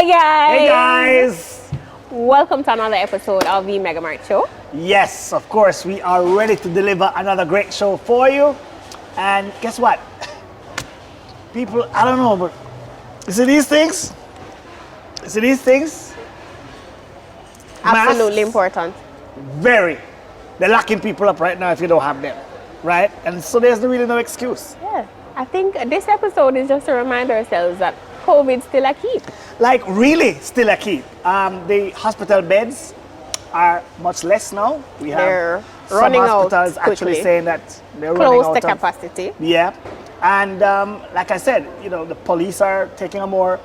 Hey guys! Hey guys! Welcome to another episode of the MegaMart show. Yes, of course, we are ready to deliver another great show for you. And guess what? People, I don't know, but you see these things? You see these things? Absolutely Masks, important. very. They're locking people up right now if you don't have them, right? And so there's really no excuse. Yeah. I think this episode is just to remind ourselves that COVID's still a keep. Like really still a key. The hospital beds are much less now. We have They're some running out hospitals actually quickly. saying that they're running Close out to of capacity. Yeah, and like I said, you know, the police are taking a more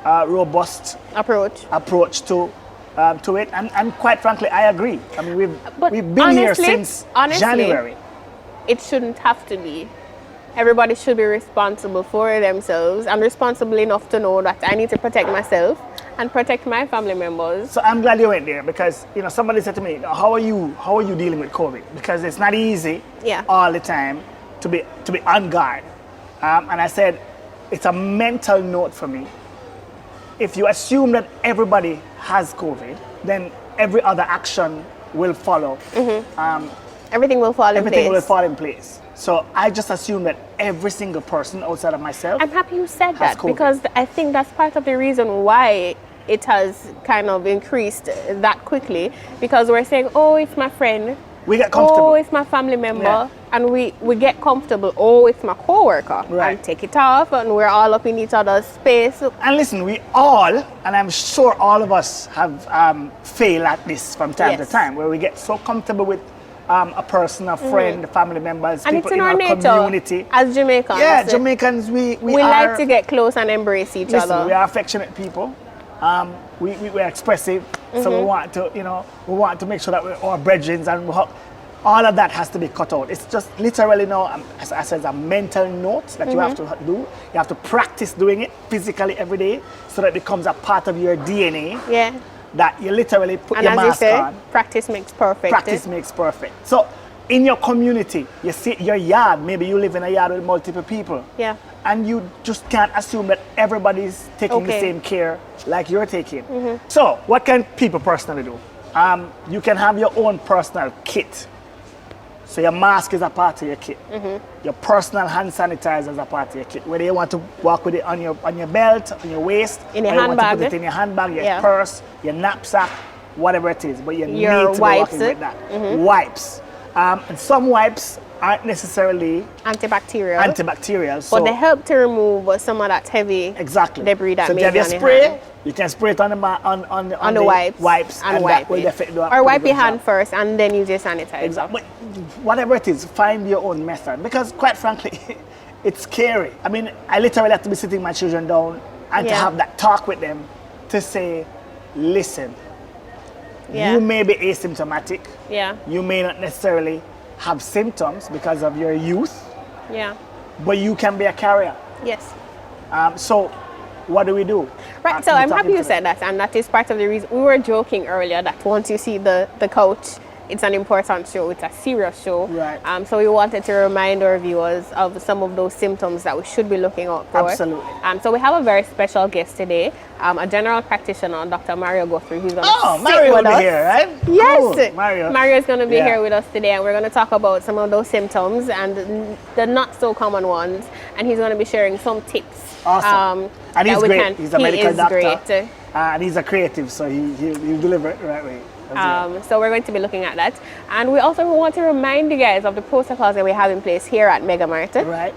robust approach to it, and quite frankly, I agree. I mean, we've been here since January. It shouldn't have to be. Everybody should be responsible for themselves. I'm responsible enough to know that I need to protect myself and protect my family members. So I'm glad you went there because you know somebody said to me, "How are you dealing with COVID?" Because it's not easy all the time to be on guard. And I said, it's a mental note for me. If you assume that everybody has COVID, then every other action will follow. Everything will fall in place. Everything will fall in place. So I just assume that every single person outside of myself. I'm happy you said that COVID. because I think that's part of the reason why it has kind of increased that quickly, because we're saying, oh, it's my friend. We get comfortable. Oh, it's my family member. And we get comfortable. Oh, it's my coworker. Right. And take it off and we're all up in each other's space. And listen, we all, and I'm sure all of us have failed at this from time to time, where we get so comfortable with a person, a friend, family members, and people it's in our nature, community. as Jamaicans. Yeah, Jamaicans, we like to get close and embrace each other. We are affectionate people. We're expressive, so we want to make sure that we're our brethren, and all of that has to be cut out. It's just literally now, as I said, a mental note that you have to do. You have to practice doing it physically every day, so that it becomes a part of your DNA. Yeah. That you literally put and your as mask you say, on. Practice makes perfect. Practice makes perfect. So, in your community, you see your yard, maybe you live in a yard with multiple people. Yeah. And you just can't assume that everybody's taking the same care like you're taking. So, what can people personally do? You can have your own personal kit. So your mask is a part of your kit. Your personal hand sanitizer is a part of your kit. Whether you want to walk with it on your belt, on your waist, in your or handbag, you want to put it in your handbag, your purse, your knapsack, whatever it is. But you need to be walking with that. Wipes. And some wipes aren't necessarily antibacterial. But they help to remove some of that heavy debris that may be on your hand. You can spray it on the wipes and wipe that will definitely do a or wipe pretty your good hand job. first and then use your sanitizer. Exactly. But whatever it is, find your own method, because quite frankly, it's scary. I mean, I literally have to be sitting my children down and to have that talk with them to say, listen, you may be asymptomatic. Yeah. You may not necessarily have symptoms because of your youth. Yeah. But you can be a carrier. Yes. So what do we do? Right, so I'm happy you said that, and that is part of the reason. We were joking earlier that once you see the couch, it's an important show, it's a serious show. Right. So we wanted to remind our viewers of some of those symptoms that we should be looking out for. Absolutely. So we have a very special guest today, a general practitioner, Dr. Mario Guthrie, who's going to sit Mario with will us. be here, right? Yes. Cool. Mario is going to be here with us today, and we're going to talk about some of those symptoms and the not so common ones, and he's going to be sharing some tips. Awesome. And he's great. He's a medical doctor. Great. And he's a creative, so he'll deliver it the right way. So we're going to be looking at that. And we also want to remind you guys of the protocols that we have in place here at MegaMart. Right.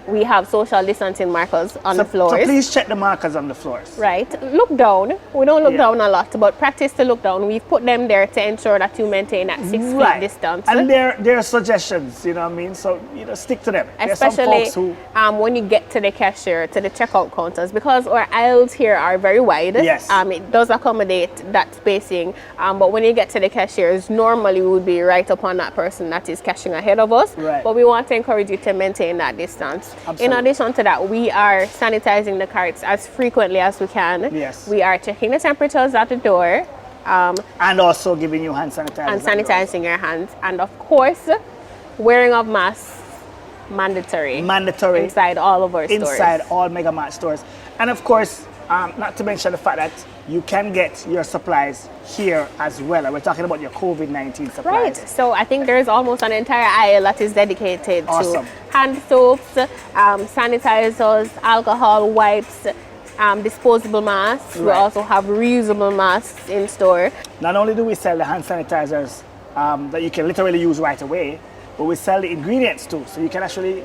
We have social distancing markers on the floors. So please check the markers on the floors. Right. Look down. We don't look down a lot, but practice to look down. We've put them there to ensure that you maintain that 6 feet distance. And they're suggestions, you know what I mean? So, stick to them. Especially when you get to the cashier, to the checkout counters, because our aisles here are very wide. Yes. It does accommodate that spacing. But when you get to the cashiers, normally we would be right upon that person that is cashing ahead of us. Right. But we want to encourage you to maintain that distance. Absolutely. In addition to that, we are sanitizing the carts as frequently as we can. Yes. We are checking the temperatures at the door. And also giving you hand sanitizer. And sanitizing your hands. And of course, wearing of masks, mandatory. Mandatory. Inside all of our stores. Inside all MegaMart stores. And of course, Not to mention the fact that you can get your supplies here as well. And we're talking about your COVID-19 supplies. Right. So I think there's almost an entire aisle that is dedicated Awesome. to hand soaps, sanitizers, alcohol, wipes, disposable masks. We Right. also have reusable masks in store. Not only do we sell the hand sanitizers that you can literally use right away, but we sell the ingredients too. So you can actually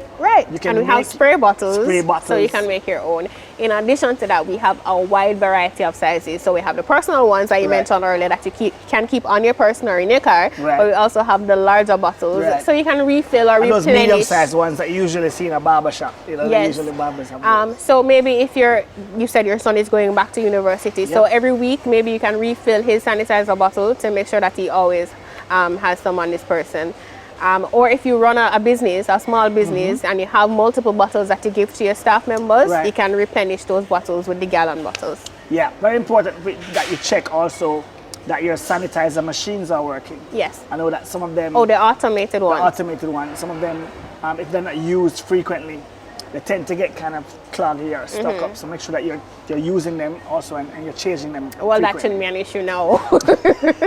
you can and we have make spray bottles, so you bottles. can make your own. In addition to that, we have a wide variety of sizes. So we have the personal ones that you Right. mentioned earlier that you can keep on your person or in your car, Right. but we also have the larger bottles, Right. so you can refill or And those replenish. medium-sized ones that you usually see in a barber shop. You know, Yes. usually barbers have those. So maybe if you said your son is going back to university, so Yep. every week maybe you can refill his sanitizer bottle to make sure that he always has some on his person. Or if you run a business, a small business, and you have multiple bottles that you give to your staff members, Right. you can replenish those bottles with the gallon bottles. Yeah, very important that you check also that your sanitizer machines are working. Yes. I know that some of them, Oh, the automated the one. automated ones, some of them, if they're not used frequently, they tend to get kind of cloggy or stuck up. So make sure that you're using them also and you're changing them. Well, that shouldn't be an issue now. Shouldn't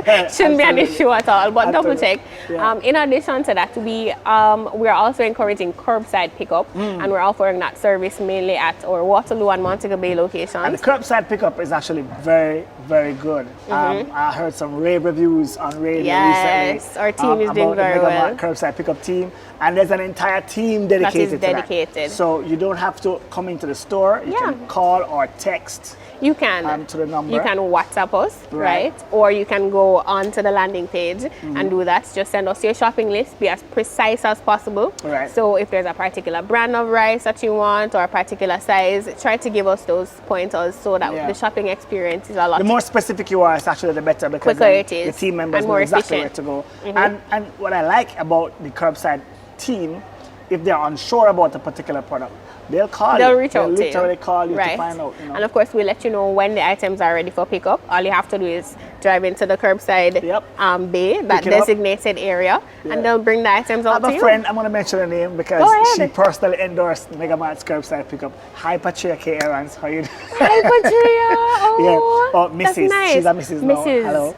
be an Absolutely. issue at all. But double Absolutely. check. Yeah. In addition to that, we are also encouraging curbside pickup, and we're offering that service mainly at our Waterloo and Montego Bay And locations. the curbside pickup is actually very, very good. I heard some rave reviews on radio Yes, recently. our team is doing about the very well. MegaMart curbside pickup team, and there's an entire team dedicated to dedicated. that. So you don't have to come into the store. You Yeah. can call or text You can to the number. You can WhatsApp us, Right. right? Or you can go onto the landing page and do that. Just send us your shopping list. Be as precise as possible. Right. So if there's a particular brand of rice that you want or a particular size, try to give us those pointers so that Yeah. the shopping experience is a lot The more specific you are, it's actually the better because quicker then it is, the team members and know more exactly efficient. where to go. And what I like about the curbside team, if they're unsure about a particular product, they'll call They'll you. reach out to you. They'll literally call you right. to find out. You know. And of course, we'll let you know when the items are ready for pickup. All you have to do is drive into the curbside Yep. bay, that Pick it up. designated area, Yeah. and they'll bring the items I out have to a you. friend, I'm going to mention her name because Go ahead. she personally endorsed MegaMart's curbside pickup. Hi, Patricia Aarons. How you doing? Hi, Patria. Oh, Oh, that's Mrs. nice. She's a Mrs. now. Mrs. Hello.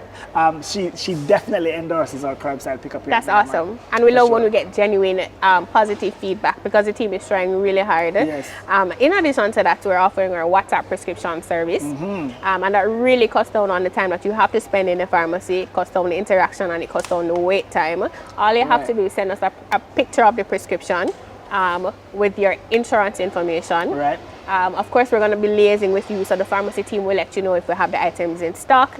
She definitely endorses our curbside pickup. here That's at MegaMart. awesome. And we For love sure. when we get genuine positive feedback because the team is trying really hard. Yes. In addition to that, we're offering our WhatsApp prescription service. And that really cuts down on the time that you have to spend in the pharmacy, cuts down the interaction, and it cuts down the wait time. All you have Right. to do is send us a picture of the prescription with your insurance information. Right. Of course, we're going to be liaising with you, so the pharmacy team will let you know if we have the items in stock,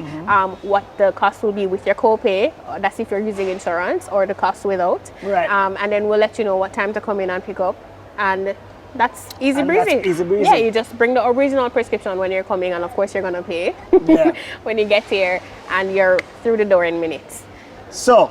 what the cost will be with your copay, that's if you're using insurance, or the cost without. Right. And then we'll let you know what time to come in and pick up. And that's easy And breezy. that's easy breezy. Yeah, you just bring the original prescription when you're coming, and of course, you're going to pay Yeah. when you get here, and you're through the door in minutes. So,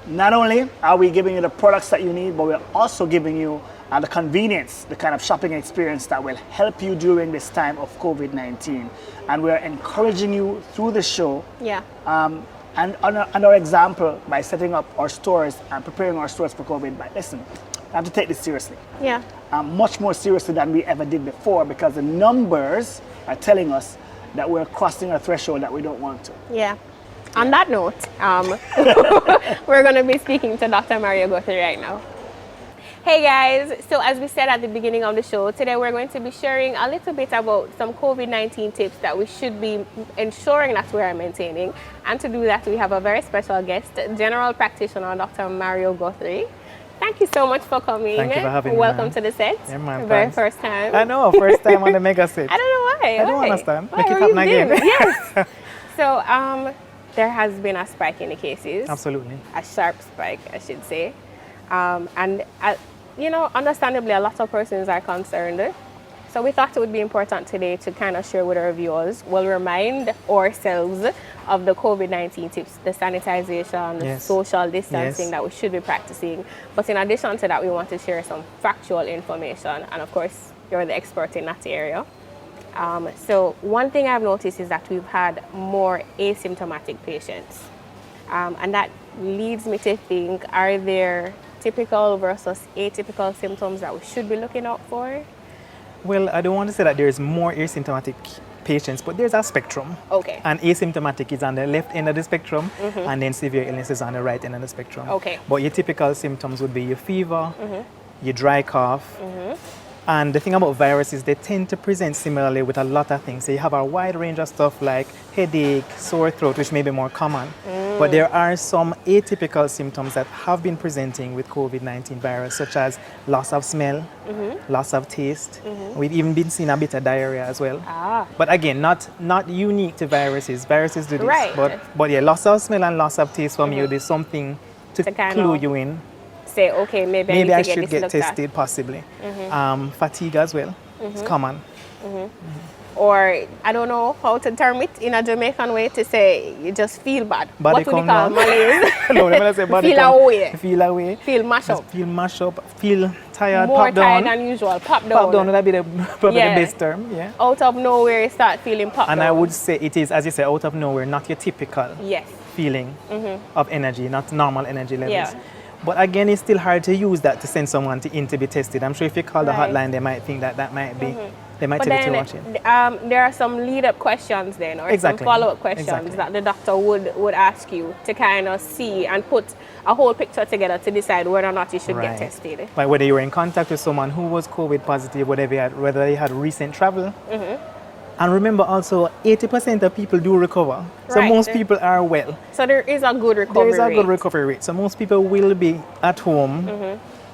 not only are we giving you the products that you need, but we're also giving you the convenience, the kind of shopping experience that will help you during this time of COVID-19. And we're encouraging you through the show Yeah. and on our example by setting up our stores and preparing our stores for COVID. But listen, we have to take this seriously. Yeah. Much more seriously than we ever did before because the numbers are telling us that we're crossing a threshold that we don't want to. Yeah. On that note, we're going to be speaking to Dr. Mario Guthrie right now. Hey guys, so as we said at the beginning of the show, today we're going to be sharing a little bit about some COVID-19 tips that we should be ensuring that we are maintaining. And to do that, we have a very special guest, General Practitioner Dr. Mario Guthrie. Thank you so much for coming. Thank you for having me, Welcome ma'am. to the set. Yeah, ma'am, Very thanks. first time. I know, first time on the mega set. I don't know why. I don't Why? understand. Why? Make it Where happen you been? again. Yes. So there has been a spike in the cases. Absolutely. A sharp spike, I should say. You know, understandably, a lot of persons are concerned. So we thought it would be important today to kind of share with our viewers, we'll remind ourselves of the COVID-19 tips, the sanitization, Yes. social distancing Yes. that we should be practicing. But in addition to that, we want to share some factual information. And of course, you're the expert in that area. So one thing I've noticed is that we've had more asymptomatic patients. And that leads me to think, are there typical versus atypical symptoms that we should be looking out for? Well, I don't want to say that there's more asymptomatic patients, but there's a spectrum. Okay. And asymptomatic is on the left end of the spectrum, and then severe illness is on the right end of the spectrum. Okay. But your typical symptoms would be your fever, your dry cough. And the thing about viruses, they tend to present similarly with a lot of things. So you have a wide range of stuff like headache, sore throat, which may be more common. But there are some atypical symptoms that have been presenting with COVID-19 virus, such as loss of smell, loss of taste. We've even been seeing a bit of diarrhea as well. But again, not unique to viruses. Viruses do this. Right. But yeah, loss of smell and loss of taste for me would be something to clue you in. Say, okay, maybe I need to should get tested, at. possibly. Fatigue as well. It's common. Or I don't know how to term it in a Jamaican way to say you just feel bad. Body what would you call down. malaise? No, let me say body Feel come- away. Feel away. Feel mash up. Feel mash up. Feel tired. More pop down. tired than usual. Pop down. Pop down would be probably Yeah. the best term. Yeah. Out of nowhere you start feeling pop And down. I would say it is, as you say, out of nowhere, not your typical Yes. feeling of energy, not normal energy levels. Yeah. But again, it's still hard to use that to send someone in to be tested. I'm sure if you call the Right. hotline, they might think that might be, they might But tell you to then watch it. there are some lead-up questions then, or Exactly. some follow-up questions Exactly. that the doctor would ask you to kind of see and put a whole picture together to decide whether or not you should get tested. Like whether you were in contact with someone who was COVID positive, whether they had recent travel. And remember also, 80% of people do recover. So Right. most people are well. So there is a good recovery There is a rate. good recovery rate. So most people will be at home,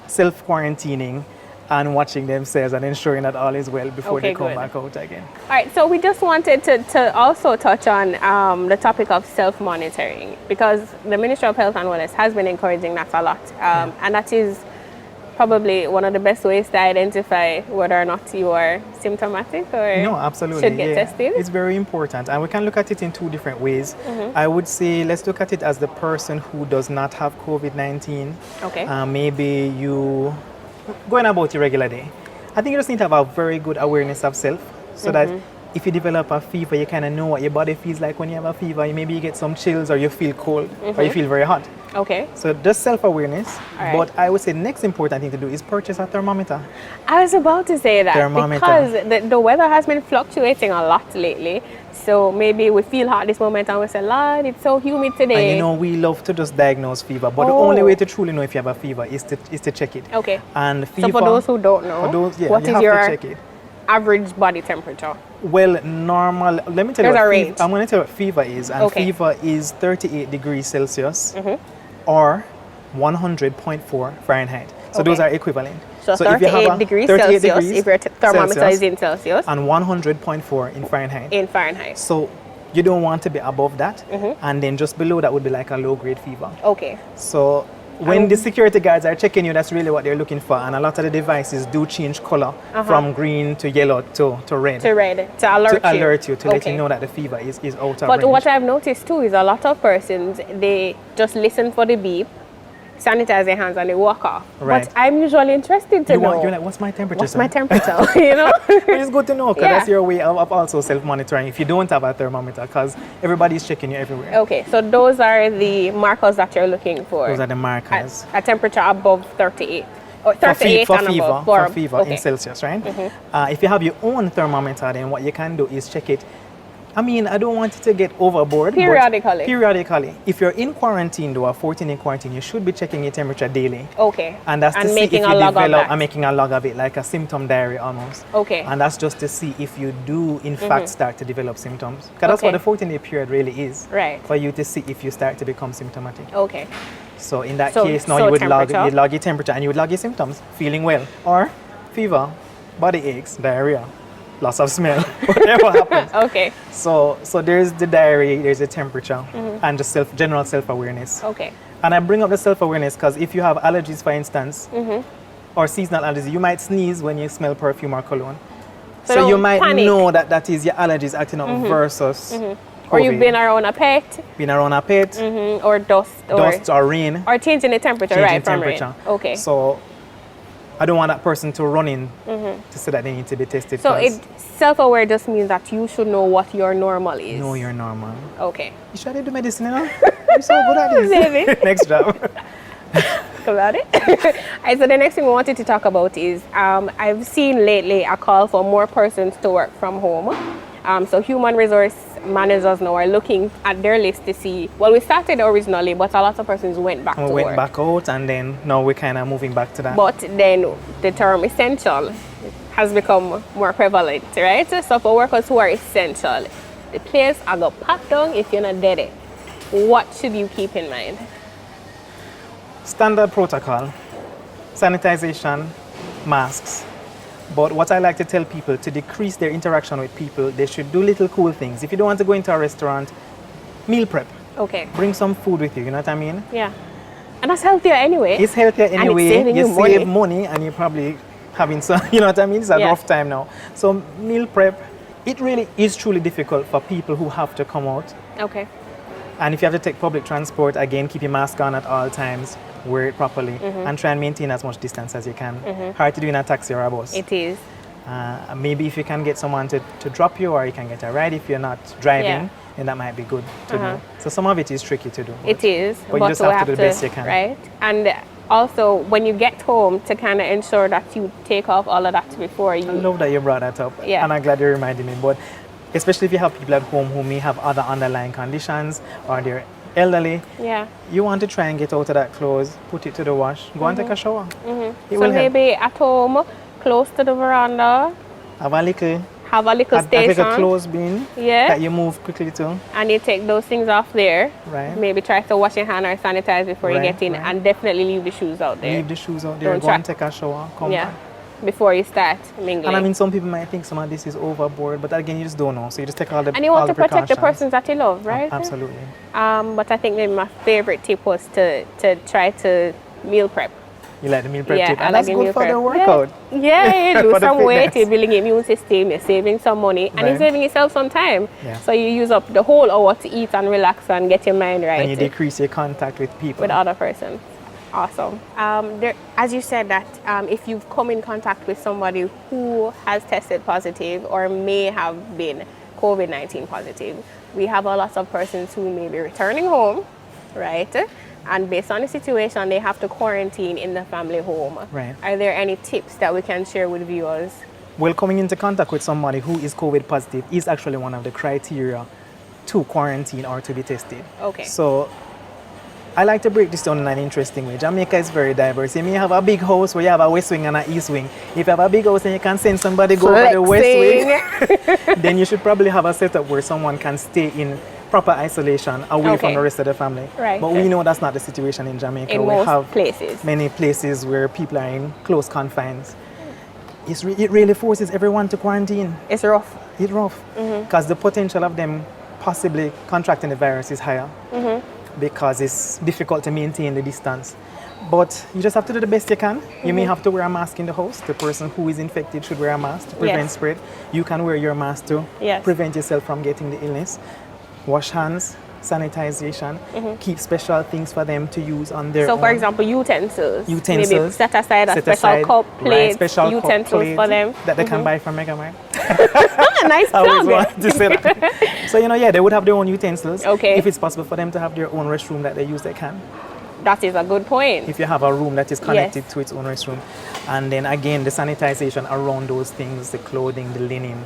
self-quarantining, and watching themselves and ensuring that all is well before Okay, they come good. back out again. All right, so we just wanted to also touch on the topic of self-monitoring, because the Ministry of Health and Wellness has been encouraging that a lot. And that is probably one of the best ways to identify whether or not you are symptomatic or No, absolutely. should get tested. It's very important. And we can look at it in two different ways. I would say let's look at it as the person who does not have COVID-19. Okay. Maybe you going about your regular day. I think you just need to have a very good awareness of self, so that if you develop a fever, you kind of know what your body feels like when you have a fever. Maybe you get some chills, or you feel cold, or you feel very hot. Okay. So just self-awareness. All right. But I would say next important thing to do is purchase a thermometer. I was about to say that Thermometer. because the weather has been fluctuating a lot lately. So maybe we feel hot this moment and we say, Lord, it's so humid today. And you know, we love to just diagnose fever, but the only way to truly know if you have a fever is to check it. Okay. And fever, So for those who don't know, for those, yeah, what you is have your to check it. average body temperature? Well, normal. Let me tell There's you a what range. I'm going to tell you what fever is, and Okay. fever is 38 degrees Celsius or 100.4 Fahrenheit. So Okay. those are equivalent. So, if you have 38 a degrees 38 Celsius degrees if your thermometer Celsius is in Celsius, and 100.4 in Fahrenheit. in Fahrenheit. So you don't want to be above that, and then just below that would be like a low-grade fever. Okay. So when the security guards are checking you, that's really what they're looking for. And a lot of the devices do change color from green to yellow to red. To read, to alert you. to let Okay. you know that the fever is out of But range. what I've noticed too is a lot of persons, they just listen for the beep, sanitize their hands and they walk off. Right. But I'm usually interested to know You're like, what's my temperature? what's sir?" my temperature, you know? It's good to know, because Yeah. that's your way of also self-monitoring if you don't have a thermometer, because everybody's checking you everywhere. Okay, so those are the markers that you're looking for. Those are the markers. At a temperature above 38. Or For 38 for and fever, above. for fever okay. in Celsius, right? If you have your own thermometer, then what you can do is check it. I mean, I don't want you to get overboard. but Periodically. Periodically. If you're in quarantine, though, or 14 in quarantine, you should be checking your temperature daily. Okay. And that's to see if you making a log of develop, that. and making a log of it, like a symptom diary almost. Okay. And that's just to see if you do, in fact, start to develop symptoms. Because that's what Okay. the 14-day period really is. Right. For you to see if you start to become symptomatic. Okay. So in that So- case, now so you would log temperature. your temperature and you would log your symptoms, feeling well, or fever, body aches, diarrhea, loss of smell, whatever happens. Okay. So there's the diary, there's the temperature, and just general self-awareness. Okay. And I bring up the self-awareness because if you have allergies, for instance, or seasonal allergies, you might sneeze when you smell perfume or cologne. So So you don't might panic. know that is your allergies acting up versus Or you've COVID. been around a pet, Been around a pet, or dust, dust or rain. or changing the temperature, Changing right? From temperature. rain. Okay. So I don't want that person to run in to say that they need to be tested. So 'cause self-aware just means that you should know what your normal is. know you're normal. Okay. You should do medicine, you know? You're so good at this. Maybe. Next job. About it. Alright, so the next thing we wanted to talk about is I've seen lately a call for more persons to work from home. So human resource managers now are looking at their list to see, well, we started originally, but a lot of persons went back to We went work. back out, and then now we're kind of moving back to that. But then the term essential has become more prevalent, right? So for workers who are essential, the place I got packed down if you're not dead. What should you keep in mind? Standard protocol, sanitization, masks. But what I like to tell people, to decrease their interaction with people, they should do little cool things. If you don't want to go into a restaurant, meal prep. Okay. Bring some food with you, you know what I mean? Yeah. And that's healthier anyway. It's healthier anyway. And it's saving you save money, and you're probably having some, you know what I mean? It's a rough time now. So meal prep, it really is truly difficult for people who have to come out. Okay. And if you have to take public transport, again, keep your mask on at all times, wear it properly, and try and maintain as much distance as you can. Hard to do in a taxi or a bus. It is. Maybe if you can get someone to drop you, or you can get a ride if you're not driving, then that might be good to do. So some of it is tricky to do. It is. But you just have to do the best you can. Right? And also, when you get home, to kind of ensure that you take off all of that before you... I love that you brought that up. Yeah. And I'm glad you reminded me. But especially if you have people at home who may have other underlying conditions, or they're elderly, you want to try and get out of that clothes, put it to the wash, go and take a shower. It So will maybe at home, close to the veranda, have a little station. like a clothes bin that you move quickly to. And you take those things off there. Right. Maybe try to wash your hand or sanitize before you get in, and definitely leave the shoes out there. Leave the shoes out there, Don't go and take a shower, come back. Before you start mingling. And I mean, some people might think some of this is overboard, but again, you just don't know. So you just take all the And you want to protect the precautions. persons that you love, right? Absolutely. But I think maybe my favorite tip was to try to meal prep. You like the meal prep tip? I And like that's the good meal for prep. the workout. Yeah, you For lose the some weight, fitness. you're building your immune system, you're saving some money, and you're Right. saving yourself some time. Yeah. So you use up the whole hour to eat and relax and get your mind right. And you decrease your contact with people. With other person. Awesome. As you said that if you've come in contact with somebody who has tested positive or may have been COVID-19 positive, we have a lot of persons who may be returning home, right? And based on the situation, they have to quarantine in the family home. Right. Are there any tips that we can share with viewers? Well, coming into contact with somebody who is COVID positive is actually one of the criteria to quarantine or to be tested. Okay. So I like to break this down in an interesting way. Jamaica is very diverse. You may have a big house where you have a west wing and an east wing. If you have a big house and you can send somebody go over the west wing, then you should probably have a setup where someone can stay in proper isolation away from the rest of the family. Right. But we know that's not the situation in Jamaica. In we most have places. many places where people are in close confines. It really forces everyone to quarantine. It's rough. It's rough because the potential of them possibly contracting the virus is higher because it's difficult to maintain the distance. But you just have to do the best you can. You may have to wear a mask in the house. The person who is infected should wear a mask to prevent spread. You can wear your mask to prevent yourself from getting the illness. Wash hands, sanitization, keep special things for them to use on their own. So, for example, utensils. Utensils. Maybe set aside a special cup, plate, special utensils cup, plate for them. that they can buy from MegaMart. Nice I always plug. wanted to say that. So, they would have their own utensils. Okay. If it's possible for them to have their own restroom that they use, they can. That is a good point. If you have a room that is connected to its own restroom. And then again, the sanitization around those things, the clothing, the linen,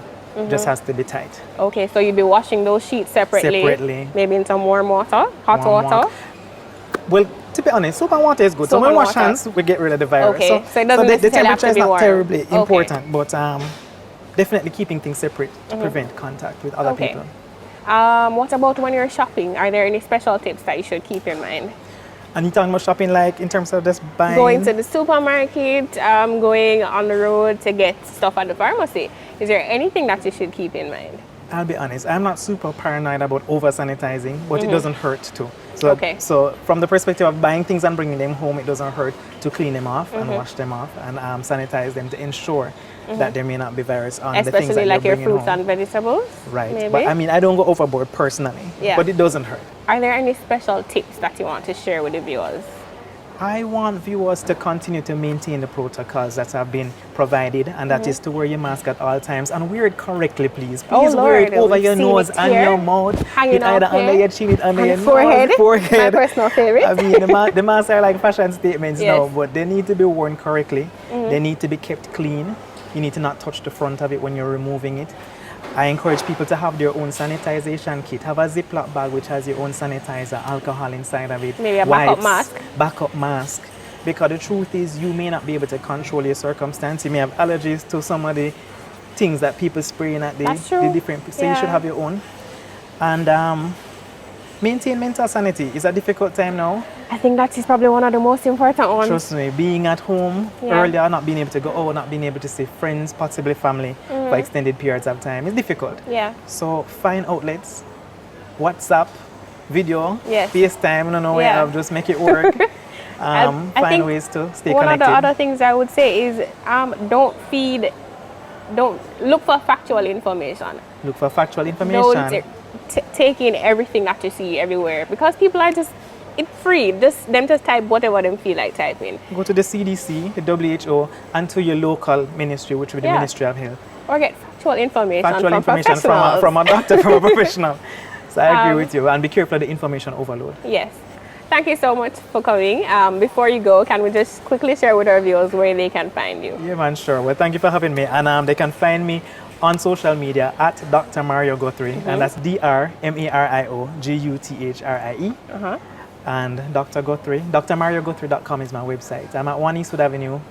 just has to be tight. Okay, so you'd be washing those sheets separately. Maybe in some warm water, hot water. Well, to be honest, soap and water is good. So when we wash hands, we get rid of the virus. Okay, so it doesn't the necessarily have temperature to is be not warm. terribly important, but definitely keeping things separate to prevent contact with other people. What about when you're shopping? Are there any special tips that you should keep in mind? And you talking about shopping like in terms of just buying? Going to the supermarket, going on the road to get stuff at the pharmacy. Is there anything that you should keep in mind? I'll be honest, I'm not super paranoid about over sanitizing, but it doesn't hurt too. So from the perspective of buying things and bringing them home, it doesn't hurt to clean them off and wash them off and sanitize them to ensure that there may not be virus on the things that Especially like you're your bringing fruits home. and vegetables? Right. Maybe? But I mean, I don't go overboard personally, but it doesn't hurt. Are there any special tips that you want to share with the viewers? I want viewers to continue to maintain the protocols that have been provided, and that is to wear your mask at all times and wear it correctly, please. Please wear it over your nose and your mouth. Hanging it either out under here. your chin, it under your forehead. forehead. My personal favorite. I mean, the masks are like fashion statements now, but they need to be worn correctly. They need to be kept clean. You need to not touch the front of it when you're removing it. I encourage people to have their own sanitization kit. Have a Ziploc bag which has your own sanitizer, alcohol inside of it. Maybe a backup mask. Backup mask. Because the truth is, you may not be able to control your circumstance. You may have allergies to some of the things that people spraying at the different. So you should have your own. And maintain mental sanity. It's a difficult time now. I think that is probably one of the most important ones. Trust me, being at home earlier, not being able to go out, not being able to see friends, possibly family for extended periods of time, it's difficult. Yeah. So find outlets, WhatsApp, video, Yes. FaceTime, just make it work. I Find think ways to stay one connected. of the other things I would say is don't look for factual information. Look for factual information. Don't take in everything that you see everywhere, because people are just free. Them just type whatever them feel like typing. Go to the CDC, the WHO, and to your local ministry, which would be the Ministry of Health. Or get factual information from Factual from a doctor, from a professional. So I agree with you. And be careful of the information overload. Yes. Thank you so much for coming. Before you go, can we just quickly share with our viewers where they can find you? Yeah, man, sure. Well, thank you for having me. And they can find me on social media at Dr. Mario Guthrie, and that's DrMarioGuthrie. And Dr. Guthrie, drmarioguthrie.com is my website. I'm at 1 Eastwood Avenue,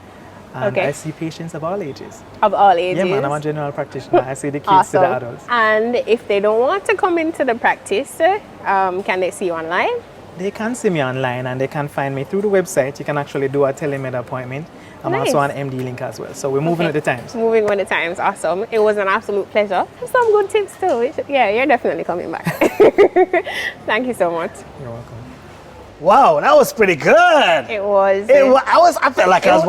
and I see patients of all ages. Of all ages? Yeah, man, I'm a general practitioner. I see the kids to the adults. And if they don't want to come into the practice, can they see you online? They can see me online, and they can find me through the website. You can actually do a telemed appointment. I'm also on MD Link as well. So we're moving with the times. Moving with the times. Awesome. It was an absolute pleasure. Some good tips too. Yeah, you're definitely coming back. Thank you so much. You're welcome. Wow, that was pretty good. It was. I felt like I was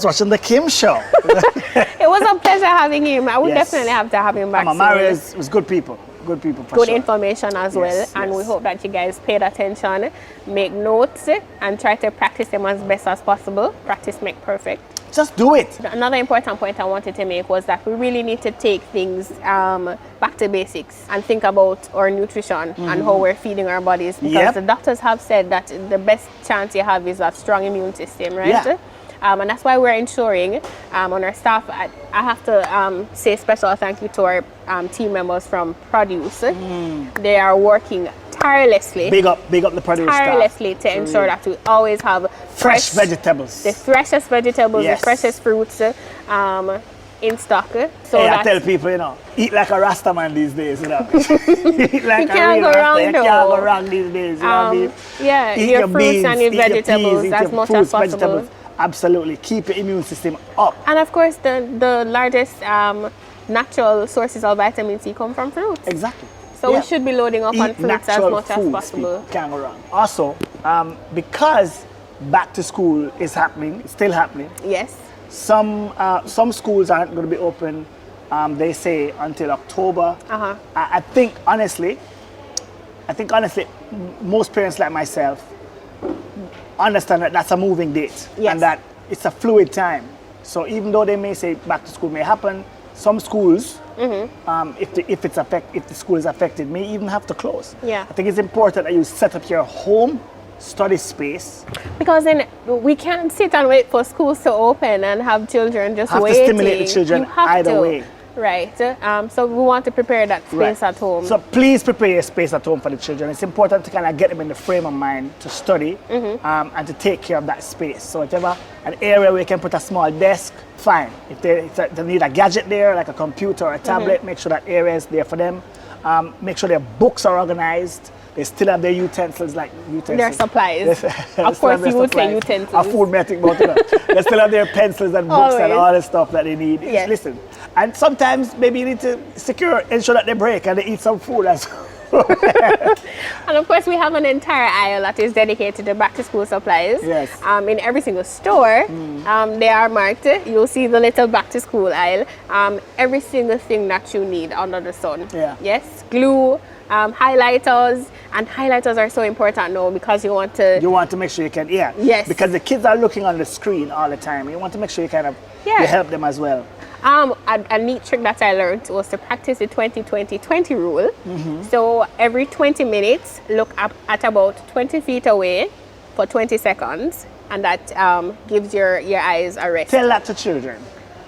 watching the Kim show. It was a pleasure having him. I would definitely have to have him back. Mario was good people. Good people for Good sure. information as well. And we hope that you guys paid attention, make notes, and try to practice them as best as possible. Practice make perfect. Just do it. Another important point I wanted to make was that we really need to take things back to basics and think about our nutrition and how we're feeding our bodies, because the doctors have said that the best chance you have is a strong immune system, right? Yeah. And that's why we're ensuring on our staff, I have to say special thank you to our team members from Produce. They are working tirelessly. Big up the Produce tirelessly staff. to ensure that we always have fresh vegetables. The freshest vegetables, the freshest fruits in stock. So I tell people, eat like a Rasta man these days. Eat like you can't go wrong, you can't go wrong these days. Eat your fruits beans, and your vegetables as much as possible. Vegetables. Absolutely. Keep your immune system up. And of course, the largest natural sources of vitamin C come from fruits. Exactly. So we should be loading up on fruits as much as possible. Can't go wrong. Also, because back to school is happening, it's still happening. Yes. Some schools aren't going to be open, they say, until October. I think honestly, most parents like myself understand that that's a moving date and that it's a fluid time. So even though they may say back to school may happen, some schools, if the school is affected, may even have to close. Yeah. I think it's important that you set up your home study space. Because then we can't sit and wait for schools to open and have children just waiting. Have to stimulate the children either way. Right. So we want to prepare that space at home. So please prepare your space at home for the children. It's important to kind of get them in the frame of mind to study and to take care of that space. So if you have an area where you can put a small desk, fine. If they need a gadget there, like a computer or a tablet, make sure that area is there for them. Make sure their books are organized. They still have their utensils, their supplies. Of course, you would say utensils. A food metric, but they still have their pencils and books and all the stuff that they need. Yes. Listen, and sometimes maybe you need to ensure that they break and they eat some food as well. And of course, we have an entire aisle that is dedicated to back to school supplies. Yes. In every single store, they are marked. You'll see the little back to school aisle. Every single thing that you need under the sun. Yeah. Yes. Glue, highlighters, and highlighters are so important now because you want to make sure you can, Yes. Because the kids are looking on the screen all the time. You want to make sure you you help them as well. A neat trick that I learned was to practice the 20-20-20 rule. So every 20 minutes, look up at about 20 feet away for 20 seconds, and that gives your eyes a rest. Tell that to children,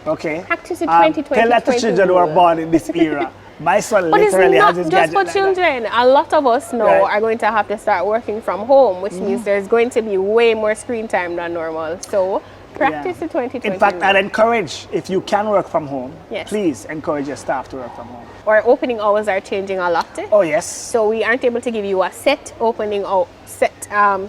okay? Practice the 20-20-20 Tell that to children who are born in this era. My son But it's literally not has his just gadget for like children. A lot of us now Right. are going to have to start working from home, which means there's going to be way more screen time than normal. So practice the 2020 In fact, rule. I'd encourage, if you can work from home, Yes. please encourage your staff to work from home. Our opening hours are changing a lot. Oh, yes. So we aren't able to give you a set opening or set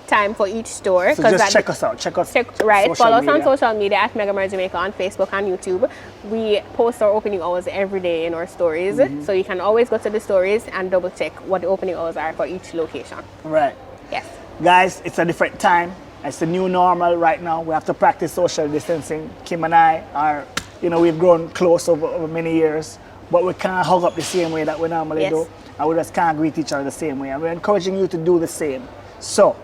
time for each store. So just check us out. Check us Right, social follow us media. on social media at MegaMart Jamaica on Facebook and YouTube. We post our opening hours every day in our stories. So you can always go to the stories and double check what the opening hours are for each location. Right. Yes. Guys, it's a different time. It's the new normal right now. We have to practice social distancing. Kim and I are, we've grown close over many years, but we can't hug up the same way that we normally Yes. do. And we just can't greet each other the same way. And we're encouraging you to do the same. So,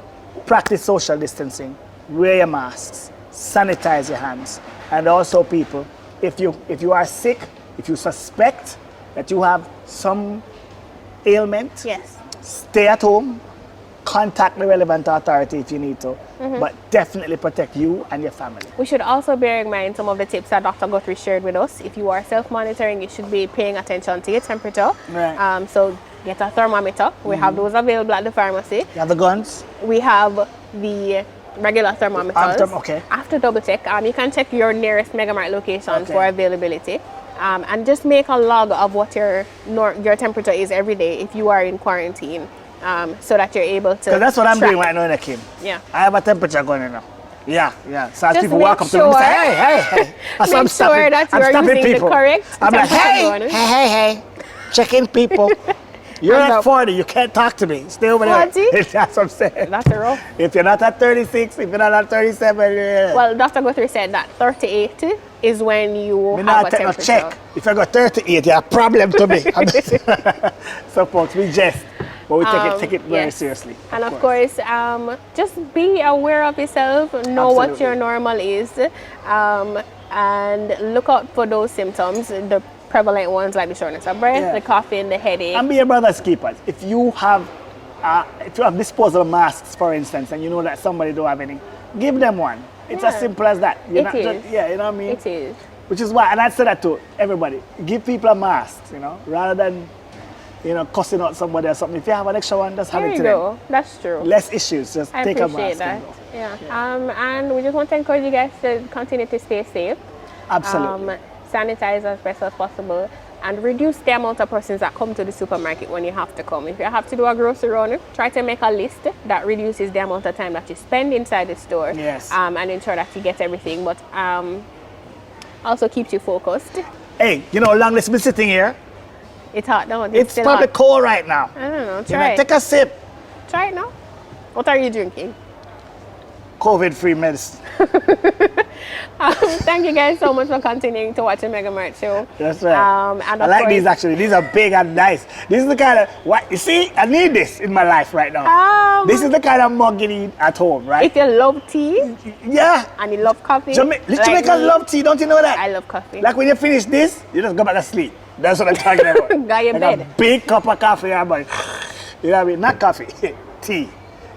practice social distancing, wear your masks, sanitize your hands. And also, people, if you are sick, if you suspect that you have some ailment, Yes. stay at home, contact the relevant authority if you need to, but definitely protect you and your family. We should also bear in mind some of the tips that Dr. Guthrie shared with us. If you are self-monitoring, you should be paying attention to your temperature. Right. So get a thermometer. We have those available at the pharmacy. You have the guns? We have the regular thermometers. Okay. After double check, you can check your nearest MegaMart location Okay. for availability. And just make a log of what your temperature is every day if you are in quarantine. So that you're able to. Because that's what I'm track. doing right now in the Kim. Yeah. I have a temperature going on now. Yeah. So as Just people make walk up to me and sure- say, hey. That's Make sure that you are using the correct I'm like, temperature gun. hey. Checking people. You're Hands at up. 40, you can't talk to me. Stay over there. 40? That's what I'm saying. That's a rough. If you're not at 36, if you're not at 37, yeah. Well, Dr. Guthrie said that 38 is when you Me have not a take no temperature. check. If I got 38, you're a problem to me. So folks, we jest, but we take it very yes. seriously. And of course, just be aware of yourself, know what Absolutely. your normal is, and look out for those symptoms, the prevalent ones like the shortness of breath, Yeah. the coughing, the headache. And be your brother's keepers. If you have disposable masks, for instance, and you know that somebody don't have any, give them one. It's as Yeah. simple as that. It is. You know what I mean? It is. Which is why, and I say that to everybody, give people a mask, rather than, cussing out somebody or something. If you have an extra one, just have There it you to go. them. That's true. Less issues, just I take a appreciate mask that. and go. Yeah. And we just want to encourage you guys to continue to stay safe. Absolutely. Sanitize as best as possible and reduce the amount of persons that come to the supermarket when you have to come. If you have to do a grocery run, try to make a list that reduces the amount of time that you spend inside the store. Yes. And ensure that you get everything, but also keeps you focused. Hey, long list been sitting here. It's hot now. It's still probably hot. cold right now. I don't know. Try it. Take a sip. Try it now. What are you drinking? COVID-free medicine. Thank you guys so much for continuing to watch the MegaMart show. That's right. And I of like course- these actually. These are big and nice. This is the kind of you see. I need this in my life right now. This is the kind of mug you need at home, right? If you love tea Yeah. and you love coffee, Jamaicans like me, love tea. Don't you know that? I love coffee. Like when you finish this, you just go back to sleep. That's what I'm talking about. Got your Like bed. a big cup of coffee, everybody. You know what I mean? Not coffee, tea.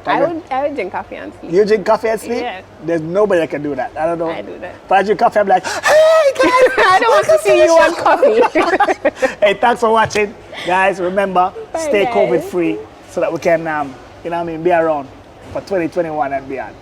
I would drink coffee and sleep. You drink coffee and sleep? Yeah. There's nobody that can do that. I don't know. I do that. If I drink coffee, I'm like, hey guys. I don't want to see you on coffee. Hey, thanks for watching. Guys, remember, Bye, stay guys. COVID free so that we can, be around for 2021 and beyond.